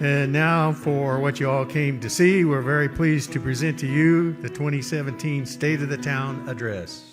And now for what you all came to see, we're very pleased to present to you the 2017 State of the Town Address.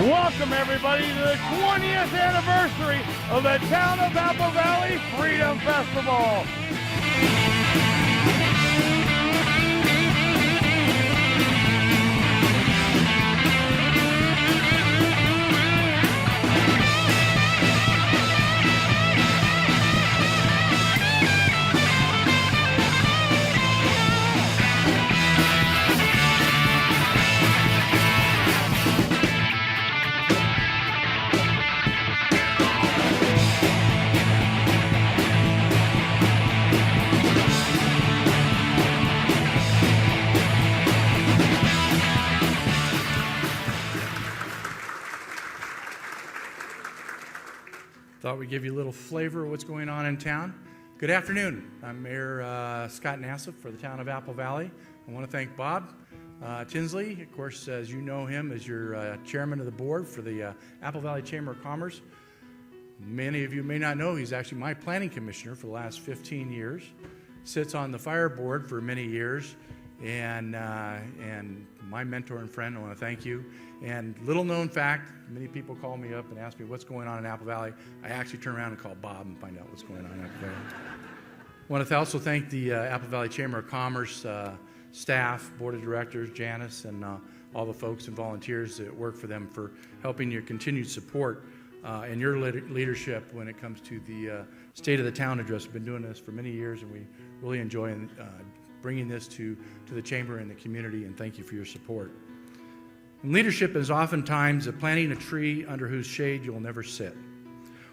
Welcome everybody to the 20th anniversary of the Town of Apple Valley Freedom Festival. Thought we'd give you a little flavor of what's going on in town. Good afternoon. I'm Mayor Scott Nassif for the Town of Apple Valley. I want to thank Bob Tinsley, of course, as you know him as your chairman of the board for the Apple Valley Chamber of Commerce. Many of you may not know he's actually my planning commissioner for the last 15 years. Sits on the fire board for many years, and my mentor and friend. I want to thank you. And little known fact, many people call me up and ask me what's going on in Apple Valley. I actually turn around and call Bob and find out what's going on in Apple Valley. I want to also thank the Apple Valley Chamber of Commerce staff, board of directors, Janice, and all the folks and volunteers that work for them for helping your continued support and your leadership when it comes to the State of the Town Address. We've been doing this for many years, and we really enjoy bringing this to the Chamber and the community, and thank you for your support. And leadership is oftentimes planting a tree under whose shade you'll never sit,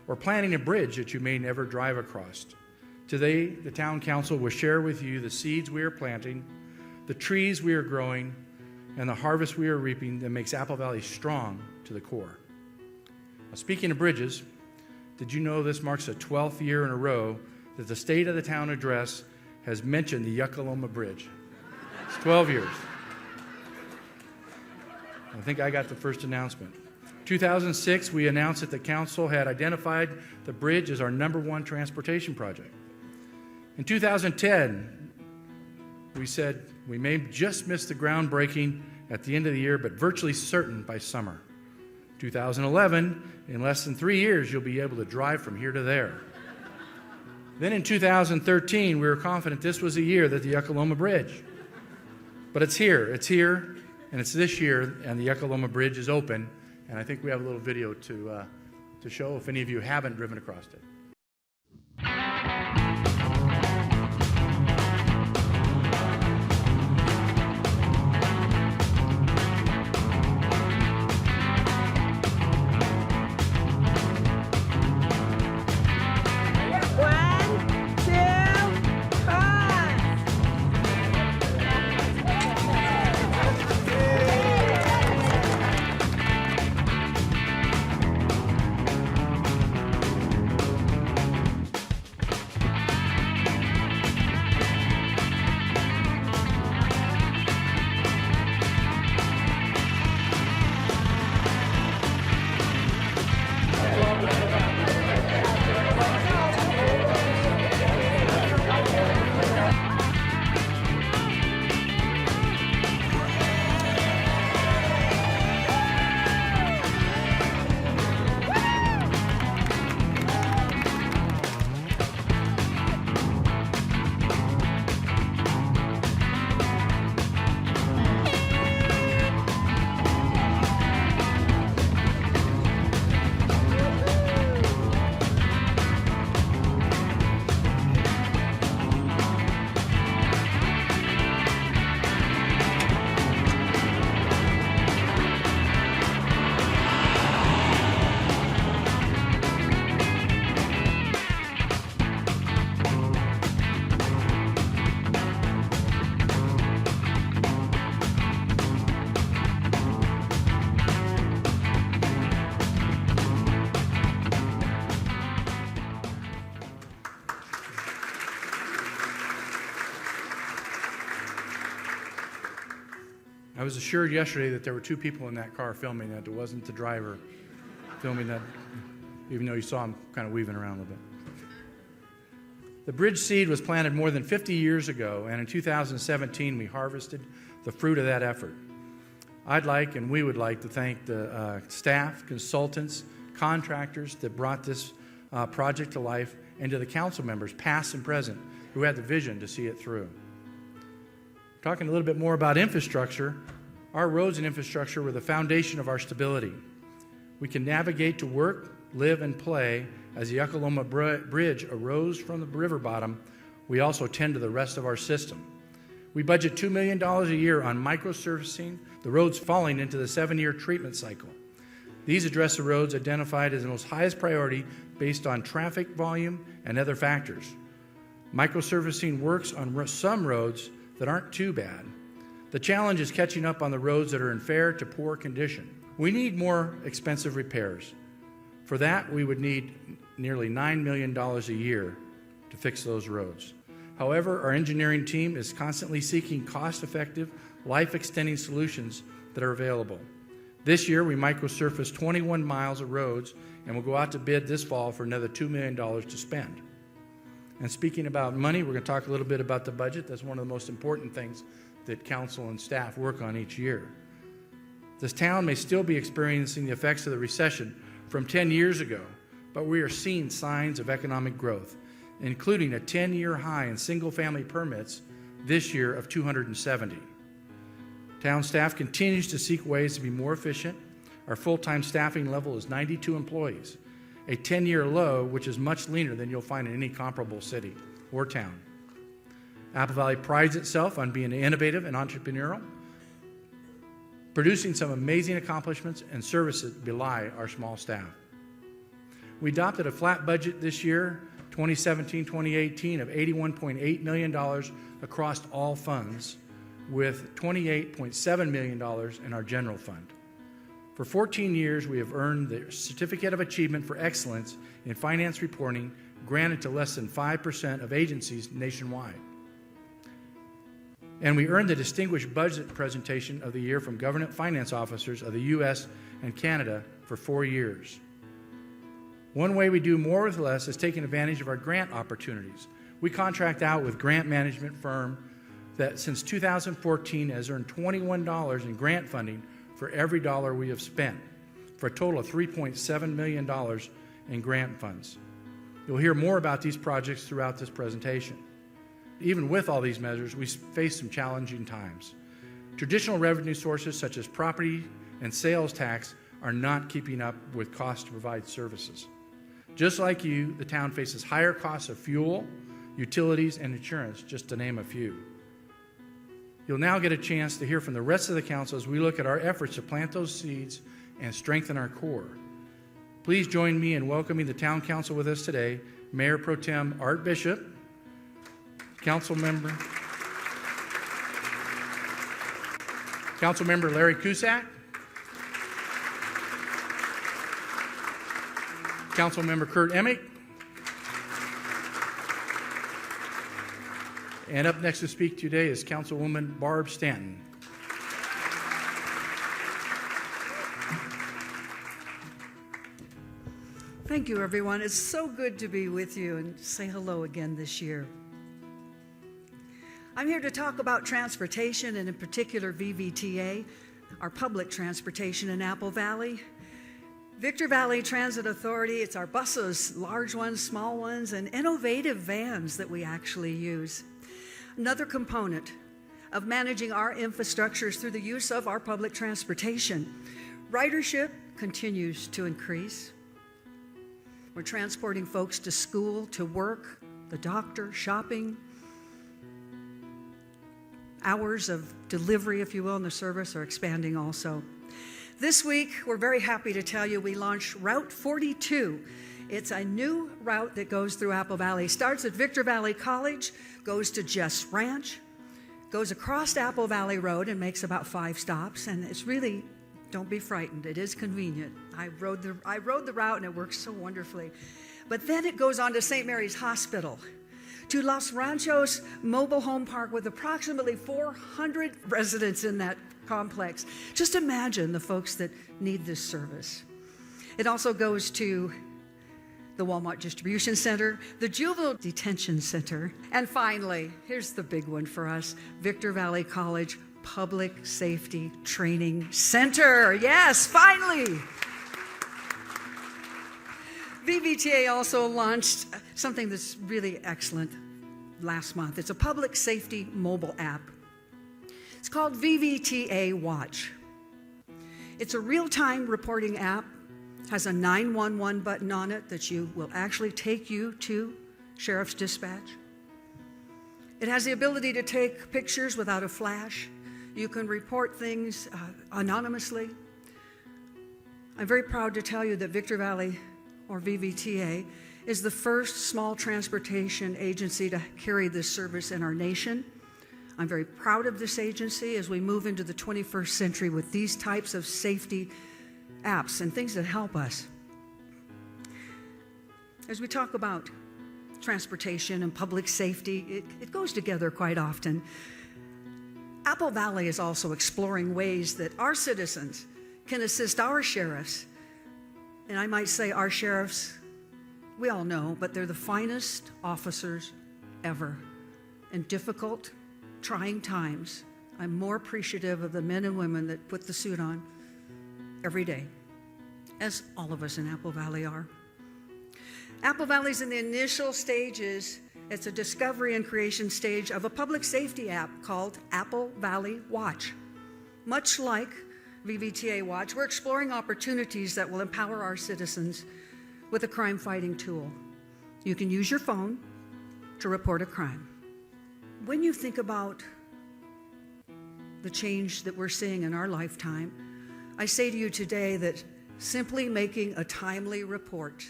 or planting a bridge that you may never drive across. Today, the Town Council will share with you the seeds we are planting, the trees we are growing, and the harvest we are reaping that makes Apple Valley strong to the core. Now, speaking of bridges, did you know this marks the 12th year in a row that the State of the Town Address has mentioned the Yucca-Loma Bridge? It's 12 years. I think I got the first announcement. 2006, we announced that the council had identified the bridge as our #1 transportation project. In 2010, we said we may just miss the groundbreaking at the end of the year, but virtually certain by summer. 2011, in less than 3 years, you'll be able to drive from here to there. Then in 2013, we were confident this was the year that the Yucca-Loma Bridge. But it's here, and it's this year, and the Yucca-Loma Bridge is open, and I think we have a little video to show if any of you haven't driven across it. was assured yesterday that there were 2 people in that car filming that. It wasn't the driver filming that, even though you saw him kind of weaving around a little bit. The bridge seed was planted more than 50 years ago, and in 2017 we harvested the fruit of that effort. I'd like, and we would like, to thank the staff, consultants, contractors that brought this project to life, and to the council members, past and present, who had the vision to see it through. Talking a little bit more about infrastructure, our roads and infrastructure were the foundation of our stability. We can navigate to work, live, and play. As the Yucca-Loma Bridge arose from the river bottom, we also tend to the rest of our system. We budget $2 million a year on microsurfacing the roads falling into the 7-year treatment cycle. These address the roads identified as the most highest priority based on traffic volume and other factors. Microsurfacing works on some roads that aren't too bad. The challenge is catching up on the roads that are in fair to poor condition. We need more expensive repairs. For that, we would need nearly $9 million a year to fix those roads. However, our engineering team is constantly seeking cost-effective, life-extending solutions that are available. This year, we microsurfaced 21 miles of roads, and we'll go out to bid this fall for another $2 million to spend. And speaking about money, we're going to talk a little bit about the budget. That's one of the most important things that council and staff work on each year. This town may still be experiencing the effects of the recession from 10 years ago, but we are seeing signs of economic growth, including a 10-year high in single-family permits this year of 270. Town staff continues to seek ways to be more efficient. Our full-time staffing level is 92 employees, a 10-year low, which is much leaner than you'll find in any comparable city or town. Apple Valley prides itself on being innovative and entrepreneurial, producing some amazing accomplishments and services that belie our small staff. We adopted a flat budget this year, 2017-2018, of $81.8 million across all funds, with $28.7 million in our general fund. For 14 years, we have earned the Certificate of Achievement for Excellence in Finance Reporting, granted to less than 5% of agencies nationwide. And we earned the Distinguished Budget Presentation of the Year from Government Finance Officers of the U.S. and Canada for 4 years. One way we do more with less is taking advantage of our grant opportunities. We contract out with grant management firm that since 2014 has earned $21 in grant funding for every dollar we have spent, for a total of $3.7 million in grant funds. You'll hear more about these projects throughout this presentation. Even with all these measures, we face some challenging times. Traditional revenue sources such as property and sales tax are not keeping up with costs to provide services. Just like you, the town faces higher costs of fuel, utilities, and insurance, just to name a few. You'll now get a chance to hear from the rest of the council as we look at our efforts to plant those seeds and strengthen our core. Please join me in welcoming the town council with us today, Mayor Pro Tem Art Bishop, Councilmember Larry Cusack, Councilmember Kurt Emick, and up next to speak today is Councilwoman Barb Stanton. Thank you, everyone. It's so good to be with you and say hello again this year. I'm here to talk about transportation, and in particular VVTA, our public transportation in Apple Valley. Victor Valley Transit Authority, it's our buses, large ones, small ones, and innovative vans that we actually use. Another component of managing our infrastructures through the use of our public transportation. Ridership continues to increase. We're transporting folks to school, to work, the doctor, shopping. Hours of delivery, if you will, in the service are expanding also. This week, we're very happy to tell you we launched Route 42. It's a new route that goes through Apple Valley. Starts at Victor Valley College, goes to Jess Ranch, goes across Apple Valley Road and makes about 5 stops. And it's really, don't be frightened, it is convenient. I rode the route and it works so wonderfully. But then it goes on to St. Mary's Hospital, to Los Ranchos Mobile Home Park with approximately 400 residents in that complex. Just imagine the folks that need this service. It also goes to the Walmart Distribution Center, the Juvenile Detention Center, and finally, here's the big one for us, Victor Valley College Public Safety Training Center. Yes, finally. VVTA also launched something that's really excellent last month. It's a public safety mobile app. It's called VVTA Watch. It's a real-time reporting app, has a 911 button on it that will actually take you to Sheriff's Dispatch. It has the ability to take pictures without a flash. You can report things anonymously. I'm very proud to tell you that Victor Valley, or VVTA, is the first small transportation agency to carry this service in our nation. I'm very proud of this agency as we move into the 21st century with these types of safety apps and things that help us. As we talk about transportation and public safety, it goes together quite often. Apple Valley is also exploring ways that our citizens can assist our sheriffs. And I might say our sheriffs, we all know, but they're the finest officers ever. In difficult, trying times, I'm more appreciative of the men and women that put the suit on every day, as all of us in Apple Valley are. Apple Valley's in the initial stages. It's a discovery and creation stage of a public safety app called Apple Valley Watch. Much like VVTA Watch, we're exploring opportunities that will empower our citizens with a crime-fighting tool. You can use your phone to report a crime. When you think about the change that we're seeing in our lifetime, I say to you today that simply making a timely report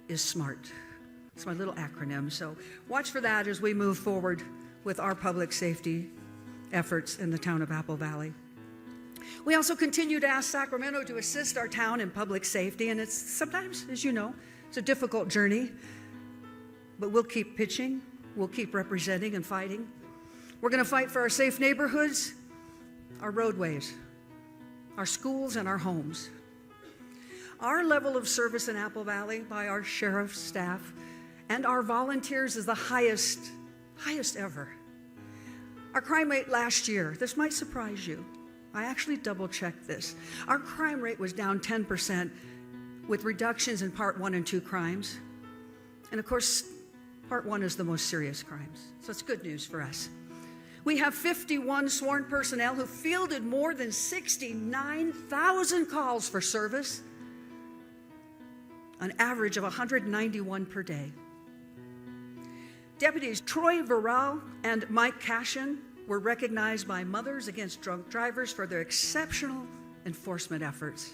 is SMART. It's my little acronym, so watch for that as we move forward with our public safety efforts in the town of Apple Valley. We also continue to ask Sacramento to assist our town in public safety, and it's sometimes, as you know, it's a difficult journey, but we'll keep pitching, we'll keep representing and fighting. We're going to fight for our safe neighborhoods, our roadways, our schools, and our homes. Our level of service in Apple Valley by our sheriff's staff and our volunteers is the highest ever. Our crime rate last year, this might surprise you. I actually double-checked this. Our crime rate was down 10% with reductions in Part 1 and 2 crimes. And of course, Part 1 is the most serious crimes. So it's good news for us. We have 51 sworn personnel who fielded more than 69,000 calls for service, an average of 191 per day. Deputies Troy Varel and Mike Cashin were recognized by Mothers Against Drunk Drivers for their exceptional enforcement efforts.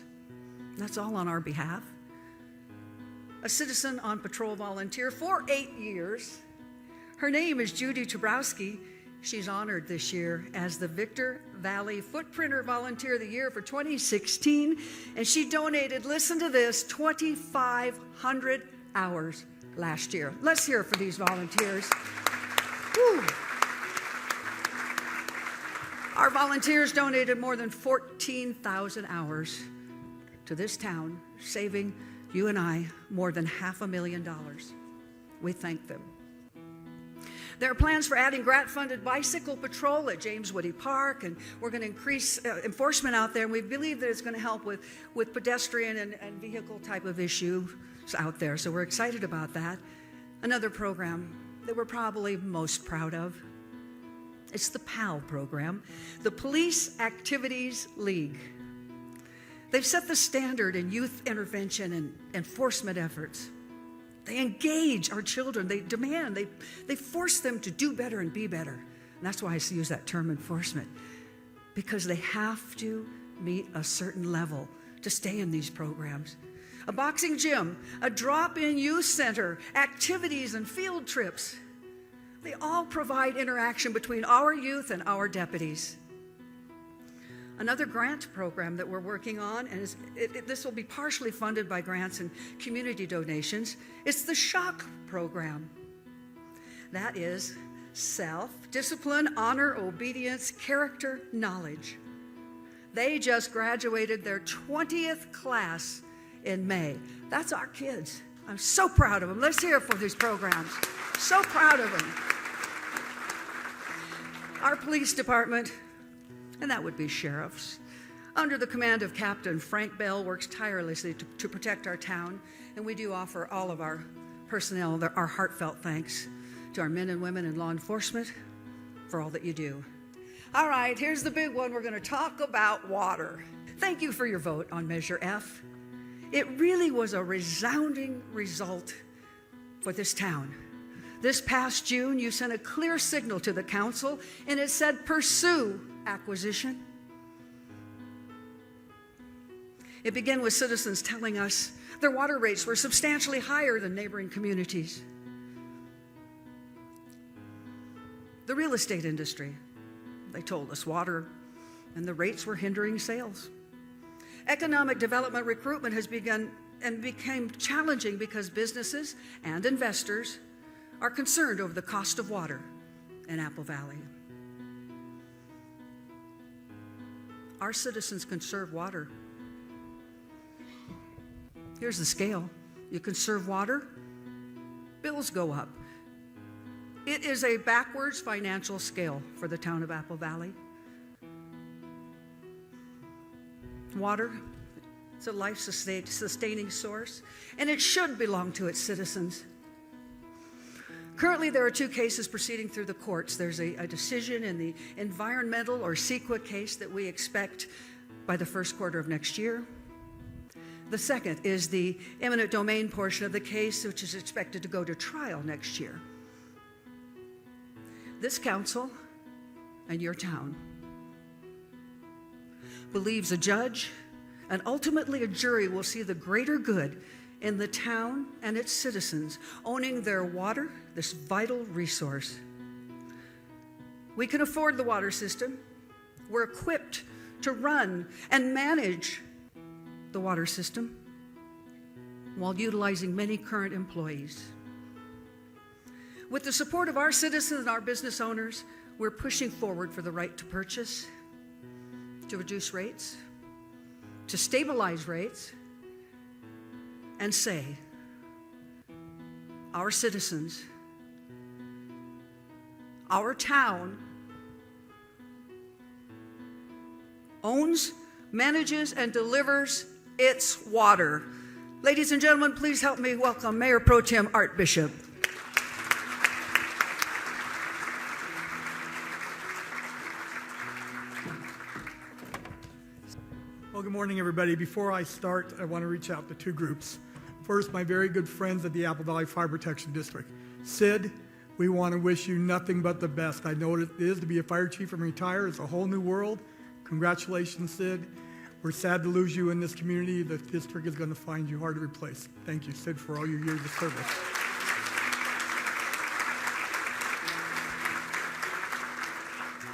That's all on our behalf. A Citizen on Patrol volunteer for 8 years. Her name is Judy Tobrowski. She's honored this year as the Victor Valley Footprinter Volunteer of the Year for 2016, and she donated, listen to this, 2,500 hours last year. Let's hear it for these volunteers. Woo. Our volunteers donated more than 14,000 hours to this town, saving you and I more than $500,000. We thank them. There are plans for adding grant-funded bicycle patrol at James Woody Park, and we're going to increase enforcement out there, and we believe that it's going to help with pedestrian and vehicle type of issues out there, so we're excited about that. Another program that we're probably most proud of, it's the PAL program, the Police Activities League. They've set the standard in youth intervention and enforcement efforts. They engage our children. They demand, they force them to do better and be better. And that's why I use that term enforcement, because they have to meet a certain level to stay in these programs. A boxing gym, a drop-in youth center, activities and field trips. They all provide interaction between our youth and our deputies. Another grant program that we're working on, and this will be partially funded by grants and community donations, it's the SHOCK program. That is self-discipline, honor, obedience, character, knowledge. They just graduated their 20th class in May. That's our kids. I'm so proud of them. Let's hear it for these programs. So proud of them. Our police department, and that would be sheriffs, under the command of Captain Frank Bell, works tirelessly to protect our town, and we do offer all of our personnel our heartfelt thanks to our men and women in law enforcement for all that you do. All right, here's the big one. We're going to talk about water. Thank you for your vote on Measure F. It really was a resounding result for this town. This past June, you sent a clear signal to the council, and it said pursue acquisition. It began with citizens telling us their water rates were substantially higher than neighboring communities. The real estate industry, they told us water and the rates were hindering sales. Economic development recruitment has begun and became challenging because businesses and investors are concerned over the cost of water in Apple Valley. Our citizens conserve water. Here's the scale. You conserve water, bills go up. It is a backwards financial scale for the town of Apple Valley. Water, it's a life-sustaining source, and it should belong to its citizens. Currently, there are 2 cases proceeding through the courts. There's a decision in the environmental or CEQA case that we expect by the first quarter of next year. The second is the eminent domain portion of the case, which is expected to go to trial next year. This council and your town believes a judge and ultimately a jury will see the greater good in the town and its citizens owning their water, this vital resource. We can afford the water system. We're equipped to run and manage the water system while utilizing many current employees. With the support of our citizens and our business owners, we're pushing forward for the right to purchase, to reduce rates, to stabilize rates, and say, our citizens, our town owns, manages, and delivers its water. Ladies and gentlemen, please help me welcome Mayor Pro Tem Art Bishop. Well, good morning, everybody. Before I start, I want to reach out to 2 groups. First, my very good friends at the Apple Valley Fire Protection District. Sid, we want to wish you nothing but the best. I know what it is to be a fire chief and retire. It's a whole new world. Congratulations, Sid. We're sad to lose you in this community. The district is going to find you hard to replace. Thank you, Sid, for all your years of service.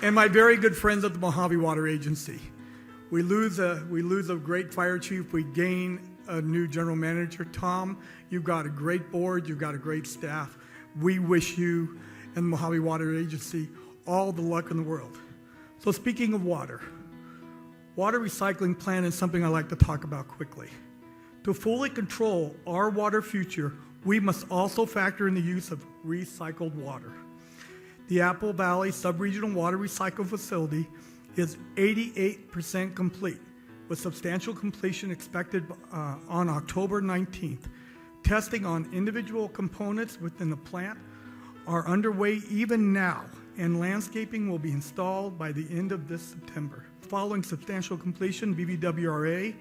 And my very good friends at the Mojave Water Agency. We lose a great fire chief. We gain a new general manager. Tom, you've got a great board. You've got a great staff. We wish you and the Mojave Water Agency all the luck in the world. So speaking of water recycling plan is something I like to talk about quickly. To fully control our water future, we must also factor in the use of recycled water. The Apple Valley Subregional Water Recycle Facility is 88% complete, with substantial completion expected on October 19th. Testing on individual components within the plant are underway even now, and landscaping will be installed by the end of this September. Following substantial completion, BVWRA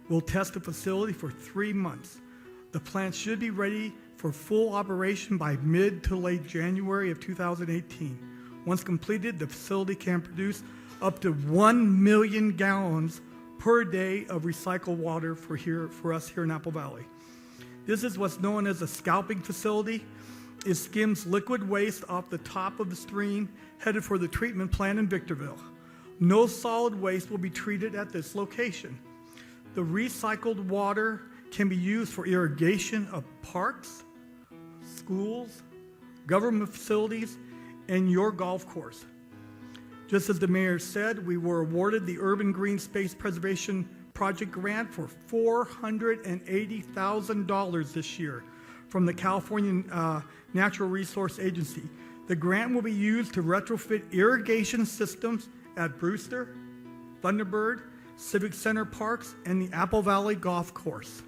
will test the facility for 3 months. The plant should be ready for full operation by mid to late January of 2018. Once completed, the facility can produce up to 1 million gallons per day of recycled water for us here in Apple Valley. This is what's known as a scalping facility. It skims liquid waste off the top of the stream headed for the treatment plant in Victorville. No solid waste will be treated at this location. The recycled water can be used for irrigation of parks, schools, government facilities, and your golf course. Just as the mayor said, we were awarded the Urban Green Space Preservation Project grant for $480,000 this year from the California Natural Resource Agency. The grant will be used to retrofit irrigation systems at Brewster, Thunderbird, Civic Center Parks, and the Apple Valley Golf Course.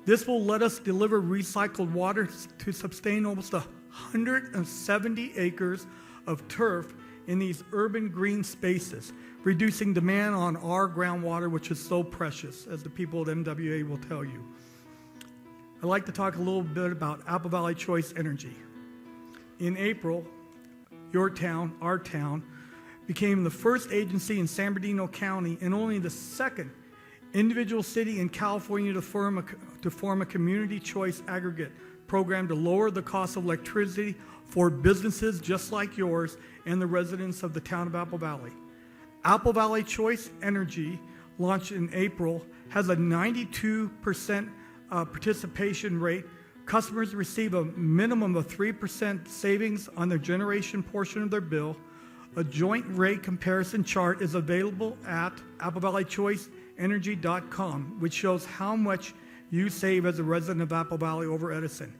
This will let us deliver recycled water to sustain almost 170 acres of turf in these urban green spaces, reducing demand on our groundwater, which is so precious, as the people at MWA will tell you. I'd like to talk a little bit about Apple Valley Choice Energy. In April, your town, our town, became the first agency in San Bernardino County and only the second individual city in California to form a community choice aggregate program to lower the cost of electricity for businesses just like yours and the residents of the town of Apple Valley. Apple Valley Choice Energy, launched in April, has a 92% participation rate. Customers receive a minimum of 3% savings on their generation portion of their bill. A joint rate comparison chart is available at applevalleychoiceenergy.com, which shows how much you save as a resident of Apple Valley over Edison.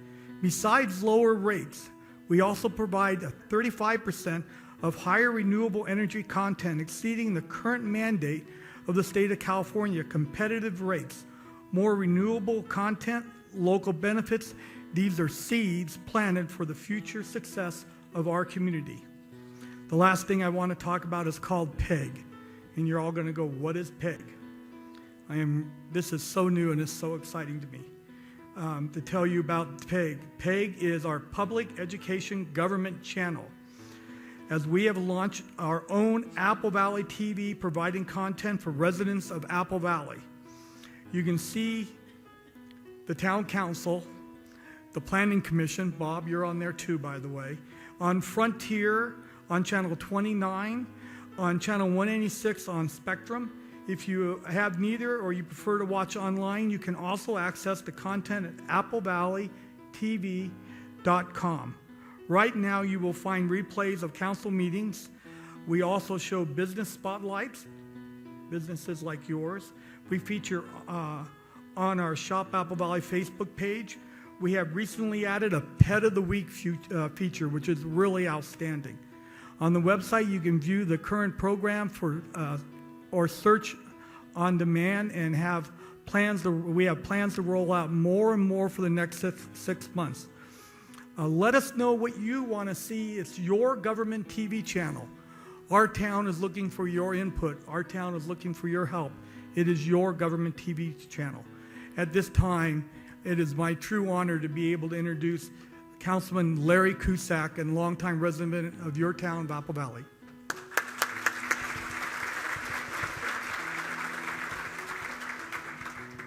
Besides lower rates, we also provide a 35% of higher renewable energy content exceeding the current mandate of the state of California, competitive rates, more renewable content, local benefits. These are seeds planted for the future success of our community. The last thing I want to talk about is called PEG. And you're all going to go, what is PEG? This is so new and it's so exciting to me to tell you about PEG. PEG is our public education government channel. As we have launched our own Apple Valley TV, providing content for residents of Apple Valley. You can see the town council, the planning commission, Bob, you're on there too, by the way, on Frontier, on channel 29, on channel 186 on Spectrum. If you have neither or you prefer to watch online, you can also access the content at applevalleytv.com. Right now, you will find replays of council meetings. We also show business spotlights, businesses like yours. We feature on our Shop Apple Valley Facebook page. We have recently added a Pet of the Week feature, which is really outstanding. On the website, you can view the current program or search on demand, and we have plans to roll out more and more for the next 6 months. Let us know what you want to see. It's your government TV channel. Our town is looking for your input. Our town is looking for your help. It is your government TV channel. At this time, it is my true honor to be able to introduce Councilman Larry Cusack, and longtime resident of your town of Apple Valley.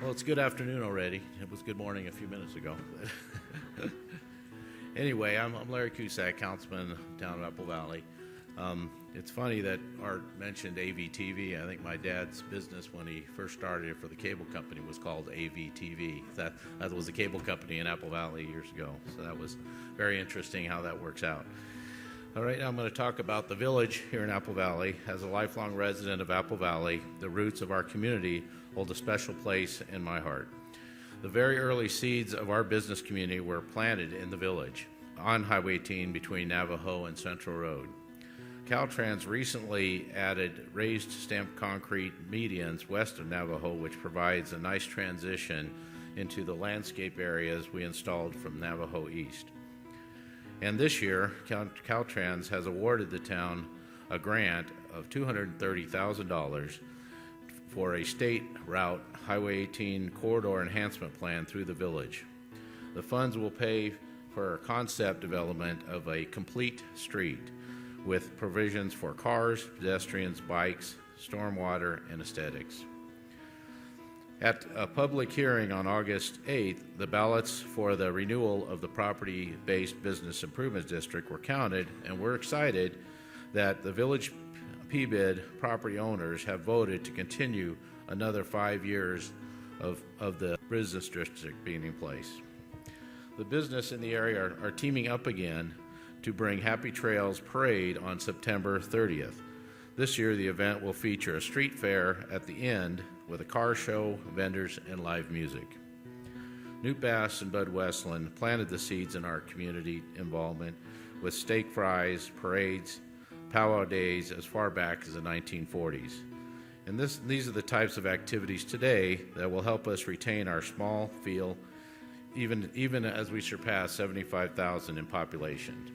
Well, it's good afternoon already. It was good morning a few minutes ago. Anyway, I'm Larry Cusack, councilman down in Apple Valley. It's funny that Art mentioned AVTV. I think my dad's business when he first started it for the cable company was called AVTV. That was a cable company in Apple Valley years ago. So that was very interesting how that works out. All right, now I'm going to talk about the village here in Apple Valley. As a lifelong resident of Apple Valley, the roots of our community hold a special place in my heart. The very early seeds of our business community were planted in the village on Highway 18 between Navajo and Central Road. Caltrans recently added raised stamped concrete medians west of Navajo, which provides a nice transition into the landscape areas we installed from Navajo East. And this year, Caltrans has awarded the town a grant of $230,000 for a state route Highway 18 corridor enhancement plan through the village. The funds will pay for concept development of a complete street with provisions for cars, pedestrians, bikes, stormwater, and aesthetics. At a public hearing on August 8th, the ballots for the renewal of the property-based business improvement district were counted, and we're excited that the village PBID property owners have voted to continue another 5 years of the business district being in place. The business in the area are teaming up again to bring Happy Trails Parade on September 30th. This year, the event will feature a street fair at the end with a car show, vendors, and live music. Newt Bass and Bud Westland planted the seeds in our community involvement with steak fries, parades, powwow days as far back as the 1940s. And these are the types of activities today that will help us retain our small feel, even as we surpass 75,000 in population.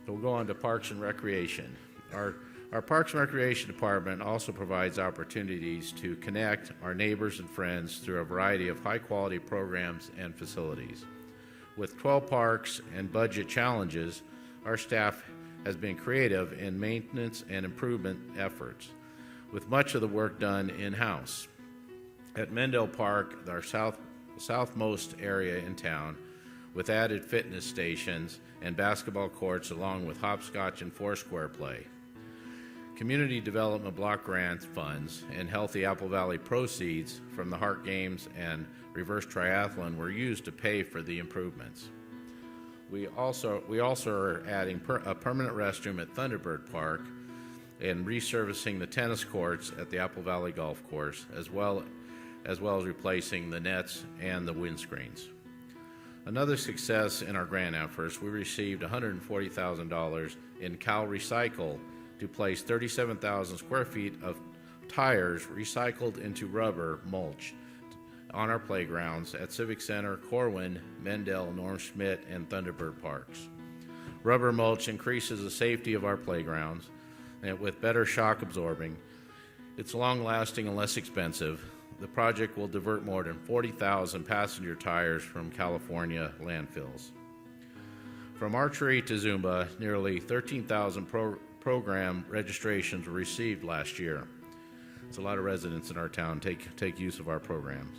So we'll go on to Parks and Recreation. Our Parks and Recreation Department also provides opportunities to connect our neighbors and friends through a variety of high-quality programs and facilities. With 12 parks and budget challenges, our staff has been creative in maintenance and improvement efforts, with much of the work done in-house. At Mendel Park, our southmost area in town, with added fitness stations and basketball courts along with hopscotch and foursquare play. Community Development Block Grant funds and Healthy Apple Valley proceeds from the Hart Games and Reverse Triathlon were used to pay for the improvements. We also are adding a permanent restroom at Thunderbird Park and resurfacing the tennis courts at the Apple Valley Golf Course, as well as replacing the nets and the windscreens. Another success in our grant efforts, we received $140,000 in Cal Recycle to place 37,000 square feet of tires recycled into rubber mulch on our playgrounds at Civic Center, Corwin, Mendel, Norm Schmidt, and Thunderbird Parks. Rubber mulch increases the safety of our playgrounds and with better shock absorbing. It's long-lasting and less expensive. The project will divert more than 40,000 passenger tires from California landfills. From archery to Zumba, nearly 13,000 program registrations were received last year. It's a lot of residents in our town take use of our programs,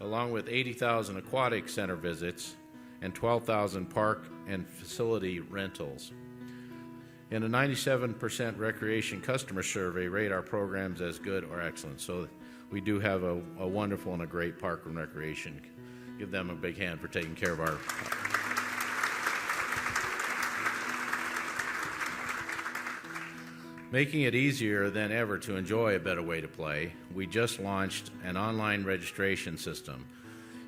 along with 80,000 aquatic center visits and 12,000 park and facility rentals. And a 97% recreation customer survey rate our programs as good or excellent. So we do have a wonderful and a great park and recreation. Give them a big hand for taking care of our... Making it easier than ever to enjoy a better way to play, we just launched an online registration system.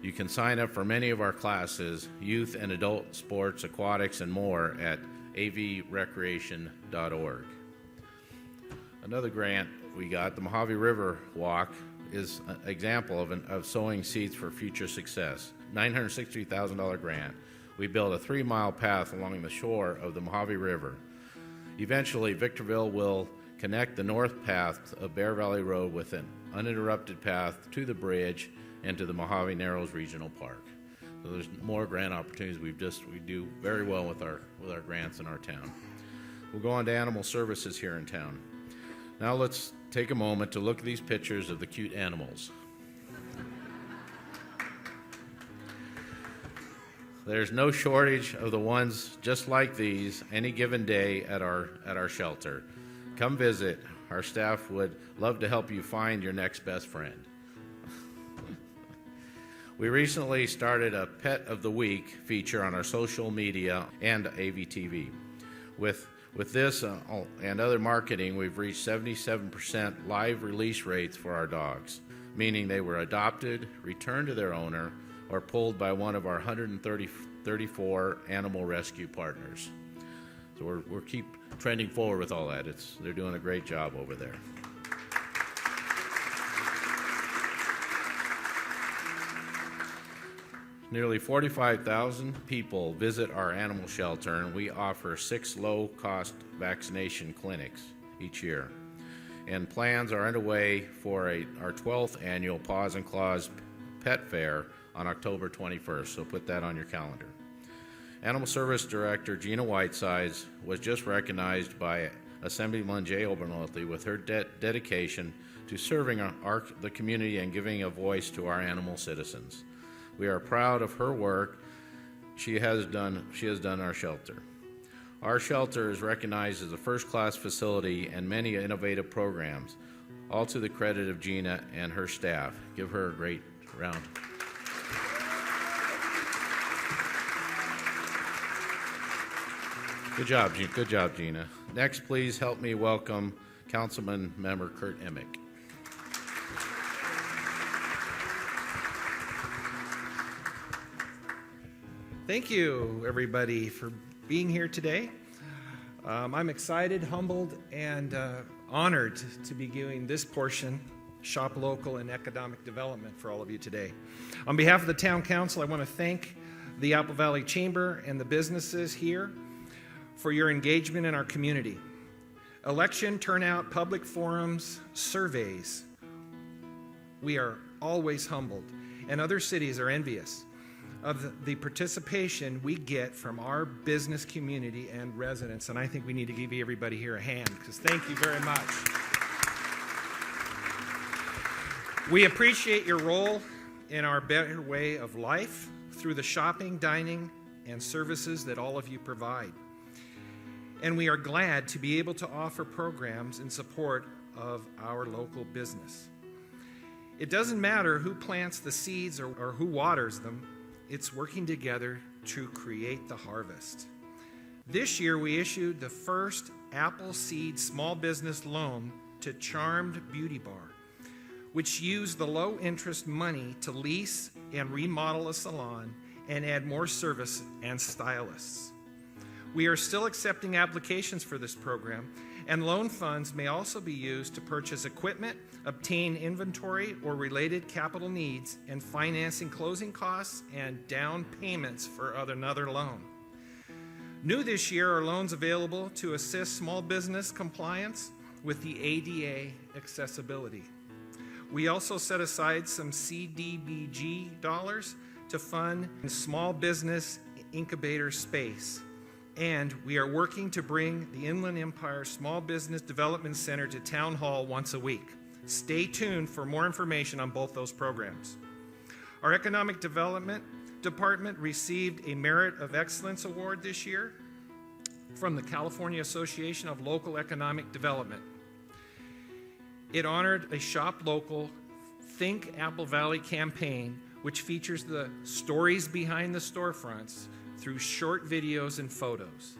You can sign up for many of our classes, youth and adult sports, aquatics, and more at avrecreation.org. Another grant we got, the Mojave River Walk, is an example of sowing seeds for future success. $963,000 grant. We built a 3-mile path along the shore of the Mojave River. Eventually, Victorville will connect the north path of Bear Valley Road with an uninterrupted path to the bridge and to the Mojave Narrows Regional Park. So there's more grant opportunities. We do very well with our grants in our town. We'll go on to animal services here in town. Now let's take a moment to look at these pictures of the cute animals. There's no shortage of the ones just like these any given day at our shelter. Come visit. Our staff would love to help you find your next best friend. We recently started a Pet of the Week feature on our social media and AVTV. With this and other marketing, we've reached 77% live release rates for our dogs, meaning they were adopted, returned to their owner, or pulled by one of our 134 animal rescue partners. So we're keep trending forward with all that. They're doing a great job over there. Nearly 45,000 people visit our animal shelter, and we offer 6 low-cost vaccination clinics each year. And plans are underway for our 12th annual Paws and Claws Pet Fair on October 21st, so put that on your calendar. Animal Service Director Gina Whitesides was just recognized by Assemblyman Jay Obernolte with her dedication to serving the community and giving a voice to our animal citizens. We are proud of her work she has done our shelter. Our shelter is recognized as a first-class facility and many innovative programs, all to the credit of Gina and her staff. Give her a great round. Good job, Gina. Next, please help me welcome Councilman Member Kurt Emick. Thank you, everybody, for being here today. I'm excited, humbled, and honored to be doing this portion, Shop Local and Economic Development, for all of you today. On behalf of the Town Council, I want to thank the Apple Valley Chamber and the businesses here for your engagement in our community. Election turnout, public forums, surveys. We are always humbled, and other cities are envious of the participation we get from our business community and residents. And I think we need to give everybody here a hand, because thank you very much. We appreciate your role in our better way of life through the shopping, dining, and services that all of you provide. And we are glad to be able to offer programs in support of our local business. It doesn't matter who plants the seeds or who waters them. It's working together to create the harvest. This year, we issued the first Apple Seed small business loan to Charmed Beauty Bar, which used the low-interest money to lease and remodel a salon and add more service and stylists. We are still accepting applications for this program, and loan funds may also be used to purchase equipment, obtain inventory or related capital needs, and financing closing costs and down payments for another loan. New this year are loans available to assist small business compliance with the ADA accessibility. We also set aside some CDBG dollars to fund small business incubator space. And we are working to bring the Inland Empire Small Business Development Center to Town Hall once a week. Stay tuned for more information on both those programs. Our Economic Development Department received a Merit of Excellence Award this year from the California Association of Local Economic Development. It honored a Shop Local, Think Apple Valley campaign, which features the stories behind the storefronts through short videos and photos.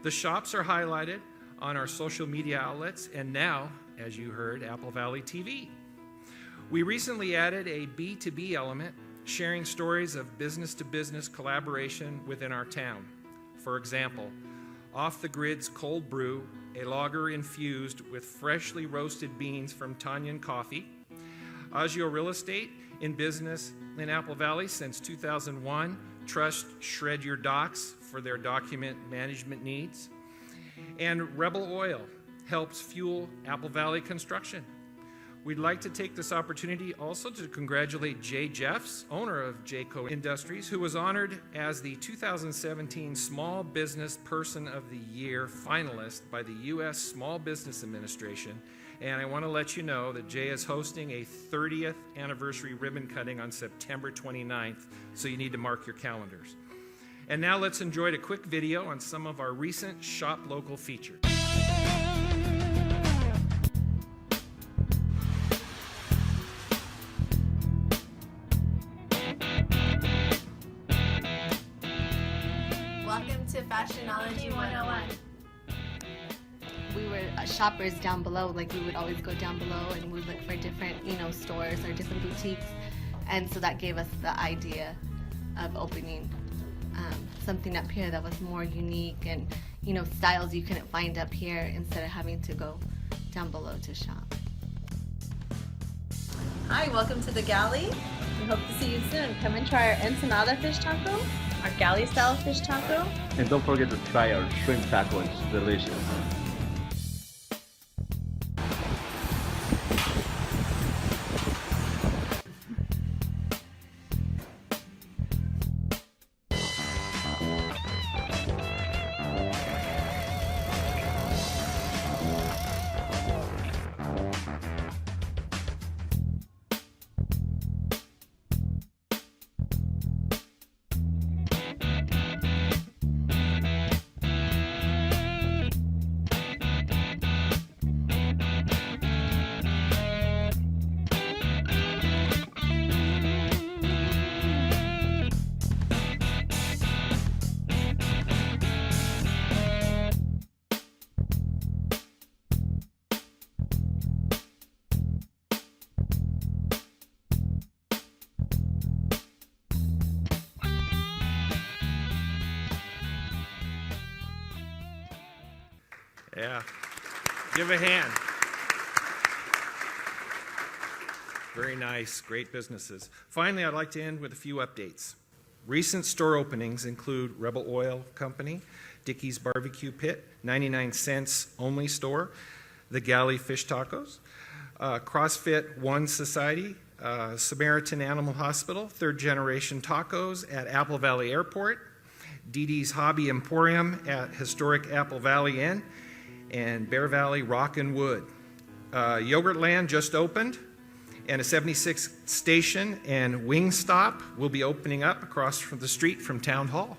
The shops are highlighted on our social media outlets and now, as you heard, Apple Valley TV. We recently added a B2B element, sharing stories of business-to-business collaboration within our town. For example, Off the Grid's Cold Brew, a lager infused with freshly roasted beans from Tanyan Coffee. Agio Real Estate, in business in Apple Valley since 2001, trust Shred Your Docs for their document management needs. And Rebel Oil helps fuel Apple Valley construction. We'd like to take this opportunity also to congratulate Jay Jeffs, owner of Jayco Industries, who was honored as the 2017 Small Business Person of the Year finalist by the U.S. Small Business Administration. And I want to let you know that Jay is hosting a 30th anniversary ribbon cutting on September 29th, so you need to mark your calendars. And now let's enjoy a quick video on some of our recent Shop Local features. Welcome to Fashionology 101. We were shoppers down below, like we would always go down below and we would look for different, stores or different boutiques. And so that gave us the idea of opening something up here that was more unique and, styles you couldn't find up here instead of having to go down below to shop. Hi, welcome to the Galley. We hope to see you soon. Come and try our ensenada fish taco, our galley style fish taco. And don't forget to try our shrimp taco, it's delicious. Yeah. Give a hand. Very nice, great businesses. Finally, I'd like to end with a few updates. Recent store openings include Rebel Oil Company, Dickey's Barbecue Pit, 99 cents only store, the Galley Fish Tacos, CrossFit One Society, Samaritan Animal Hospital, Third Generation Tacos at Apple Valley Airport, Dee Dee's Hobby Emporium at historic Apple Valley Inn, and Bear Valley Rock and Wood. Yogurtland just opened, and a 76 station and wing stop will be opening up across from the street from Town Hall,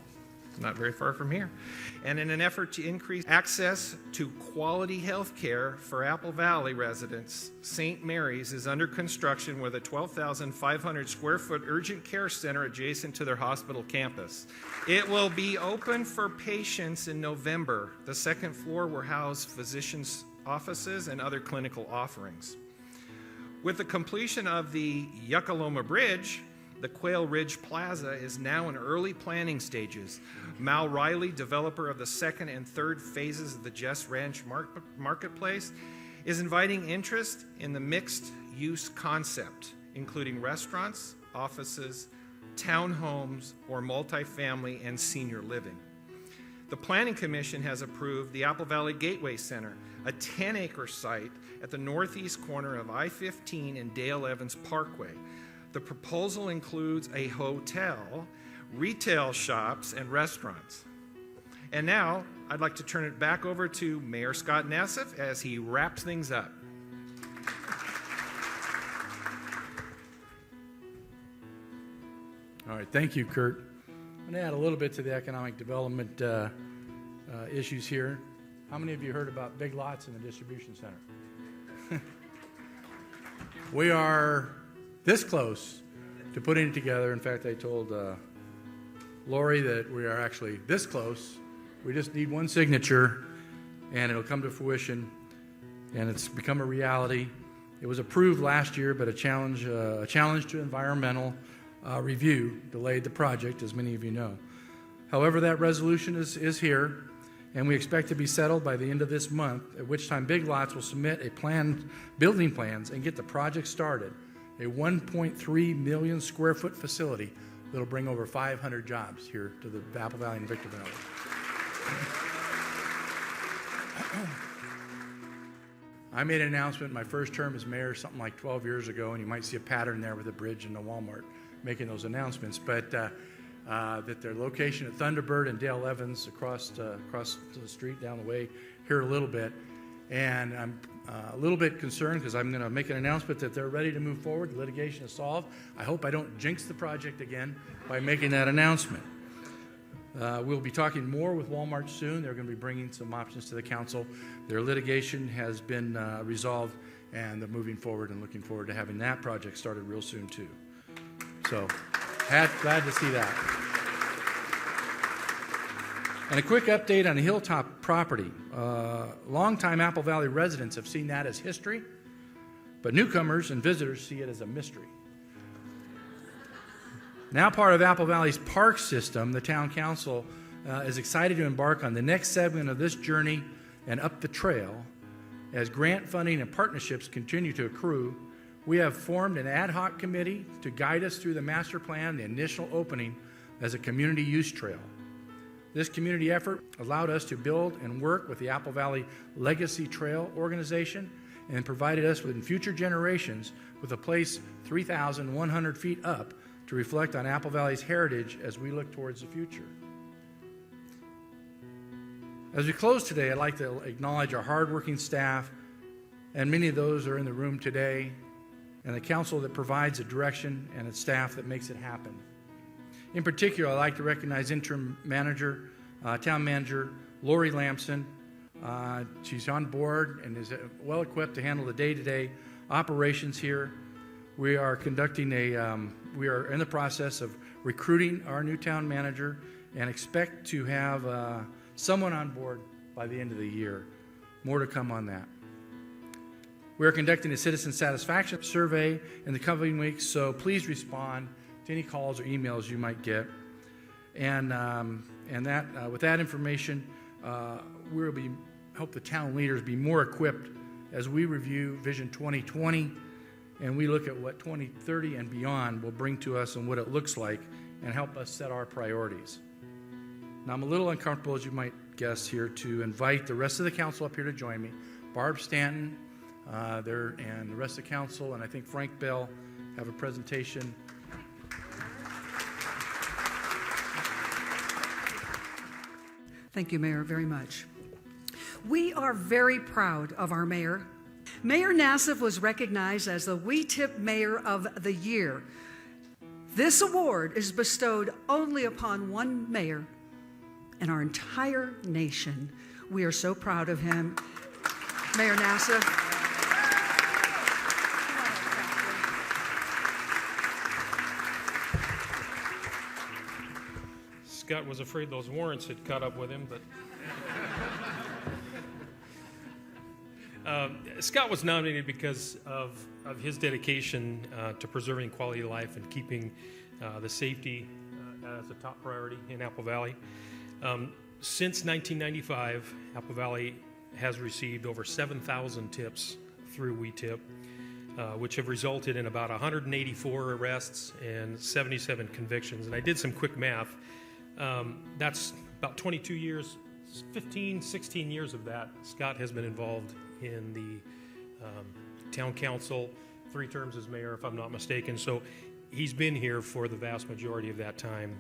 not very far from here. And in an effort to increase access to quality health care for Apple Valley residents, St. Mary's is under construction with a 12,500 square foot urgent care center adjacent to their hospital campus. It will be open for patients in November. The second floor will house physicians' offices and other clinical offerings. With the completion of the Yuckaloma Bridge, the Quail Ridge Plaza is now in early planning stages. Mal Riley, developer of the second and third phases of the Jess Ranch Marketplace, is inviting interest in the mixed-use concept, including restaurants, offices, townhomes, or multifamily and senior living. The Planning Commission has approved the Apple Valley Gateway Center, a 10-acre site at the northeast corner of I-15 and Dale Evans Parkway. The proposal includes a hotel, retail shops, and restaurants. And now, I'd like to turn it back over to Mayor Scott Nassif as he wraps things up. All right, thank you, Kurt. I'm going to add a little bit to the economic development issues here. How many of you heard about Big Lots in the distribution center? We are this close to putting it together. In fact, I told Lori that we are actually this close. We just need one signature, and it'll come to fruition, and it's become a reality. It was approved last year, but a challenge to environmental review delayed the project, as many of you know. However, that resolution is here, and we expect to be settled by the end of this month, at which time Big Lots will submit building plans and get the project started. A 1.3 million square foot facility that'll bring over 500 jobs here to the Apple Valley and Victor Valley. I made an announcement in my first term as mayor something like 12 years ago, and you might see a pattern there with the bridge and the Walmart making those announcements, but that their location at Thunderbird and Dale Evans across the street down the way here a little bit. And I'm a little bit concerned because I'm going to make an announcement that they're ready to move forward. The litigation is solved. I hope I don't jinx the project again by making that announcement. We'll be talking more with Walmart soon. They're going to be bringing some options to the council. Their litigation has been resolved, and they're moving forward and looking forward to having that project started real soon too. So, glad to see that. And a quick update on the Hilltop property. Longtime Apple Valley residents have seen that as history, but newcomers and visitors see it as a mystery. Now part of Apple Valley's park system, the town council is excited to embark on the next segment of this journey and up the trail. As grant funding and partnerships continue to accrue, we have formed an ad hoc committee to guide us through the master plan, the initial opening as a community use trail. This community effort allowed us to build and work with the Apple Valley Legacy Trail organization and provided us with future generations with a place 3,100 feet up to reflect on Apple Valley's heritage as we look towards the future. As we close today, I'd like to acknowledge our hardworking staff, and many of those are in the room today, and the council that provides the direction and its staff that makes it happen. In particular, I'd like to recognize interim manager, town manager, Lori Lamson. She's on board and is well equipped to handle the day-to-day operations here. We are conducting we are in the process of recruiting our new town manager and expect to have someone on board by the end of the year. More to come on that. We are conducting a citizen satisfaction survey in the coming weeks, so please respond to any calls or emails you might get. And with that information, we'll be help the town leaders be more equipped as we review Vision 2020 and we look at what 2030 and beyond will bring to us and what it looks like and help us set our priorities. Now, I'm a little uncomfortable, as you might guess, here to invite the rest of the council up here to join me. Barb Stanton there and the rest of the council, and I think Frank Bell have a presentation. Thank you, Mayor, very much. We are very proud of our mayor. Mayor Nassif was recognized as the WeTip Mayor of the Year. This award is bestowed only upon one mayor in our entire nation. We are so proud of him. Mayor Nassif. Scott was afraid those warrants had caught up with him, but Scott was nominated because of his dedication to preserving quality of life and keeping the safety as a top priority in Apple Valley. Since 1995, Apple Valley has received over 7,000 tips through WeTip, which have resulted in about 184 arrests and 77 convictions. And I did some quick math. That's about 22 years, 15, 16 years of that. Scott has been involved in the town council, 3 terms as mayor, if I'm not mistaken. So he's been here for the vast majority of that time.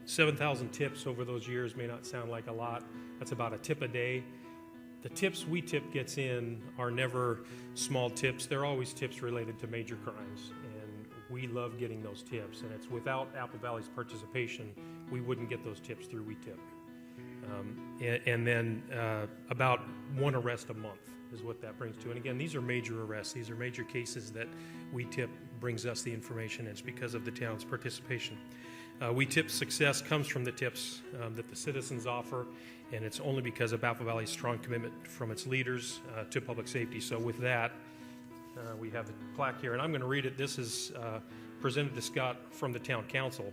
7,000 tips over those years may not sound like a lot. That's about a tip a day. The tips WeTip gets in are never small tips. They're always tips related to major crimes. And we love getting those tips. And it's without Apple Valley's participation, we wouldn't get those tips through WeTip. And then about 1 arrest a month is what that brings to. And again, these are major arrests. These are major cases that WeTip brings us the information. It's because of the town's participation. WeTip's success comes from the tips that the citizens offer, and it's only because of Apple Valley's strong commitment from its leaders to public safety. So with that, we have the plaque here, and I'm going to read it. This is presented to Scott from the town council.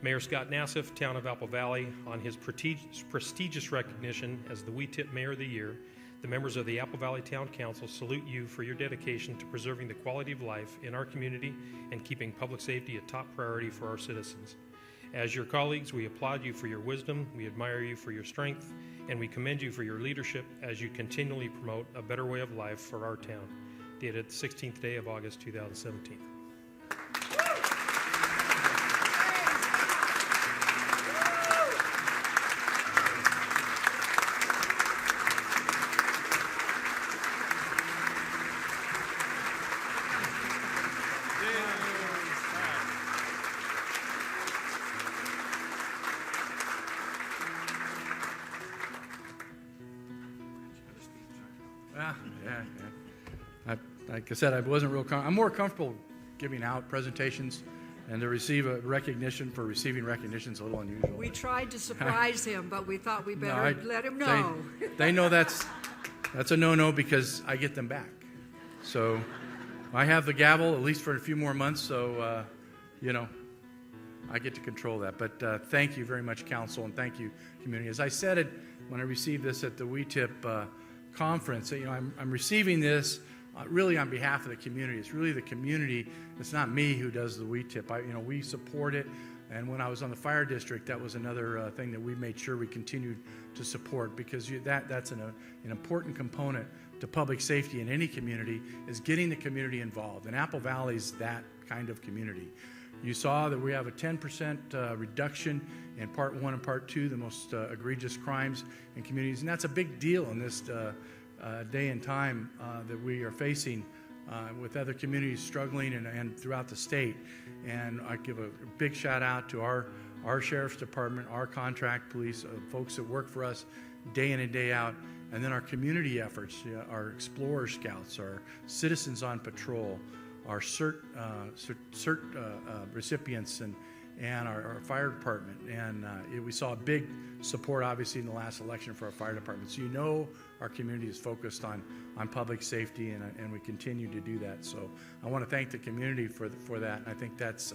Mayor Scott Nassif, Town of Apple Valley, on his prestigious recognition as the WeTip Mayor of the Year, the members of the Apple Valley Town Council salute you for your dedication to preserving the quality of life in our community and keeping public safety a top priority for our citizens. As your colleagues, we applaud you for your wisdom, we admire you for your strength, and we commend you for your leadership as you continually promote a better way of life for our town. Dated the 16th day of August 2017. Like I said, I wasn't real I'm more comfortable giving out presentations, and to receive a recognition for receiving recognition is a little unusual. We tried to surprise him, but we thought we better let him know. They know that's a no-no because I get them back. So I have the gavel at least for a few more months, so I get to control that. But thank you very much, council, and thank you, community. As I said it when I received this at the WeTip conference, I'm receiving this really on behalf of the community. It's really the community. It's not me who does the WeTip. We support it. And when I was on the fire district, that was another thing that we made sure we continued to support, because that's an important component to public safety in any community, is getting the community involved. And Apple Valley's that kind of community. You saw that we have a 10% reduction in Part 1 and Part 2, the most egregious crimes in communities. And that's a big deal in this day and time that we are facing with other communities struggling and throughout the state. And I give a big shout out to our sheriff's department, our contract police, folks that work for us day in and day out, and then our community efforts, our Explorer Scouts, our Citizens on Patrol, our CERT recipients, and our fire department. And we saw a big support, obviously, in the last election for our fire department. So our community is focused on public safety, and we continue to do that. So I want to thank the community for that, and I think that's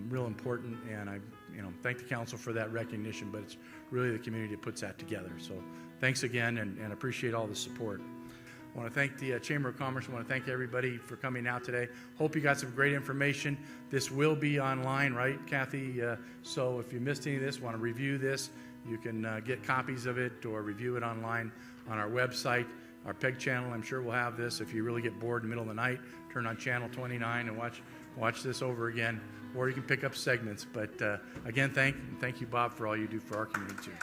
real important, and I thank the council for that recognition, but it's really the community that puts that together. So thanks again, and appreciate all the support. I want to thank the Chamber of Commerce. I want to thank everybody for coming out today. Hope you got some great information. This will be online, right, Kathy? So if you missed any of this, want to review this, you can get copies of it or review it online on our website. Our PEG channel, I'm sure, will have this. If you really get bored in the middle of the night, turn on channel 29 and watch this over again, or you can pick up segments. But again, thank you, Bob, for all you do for our community too.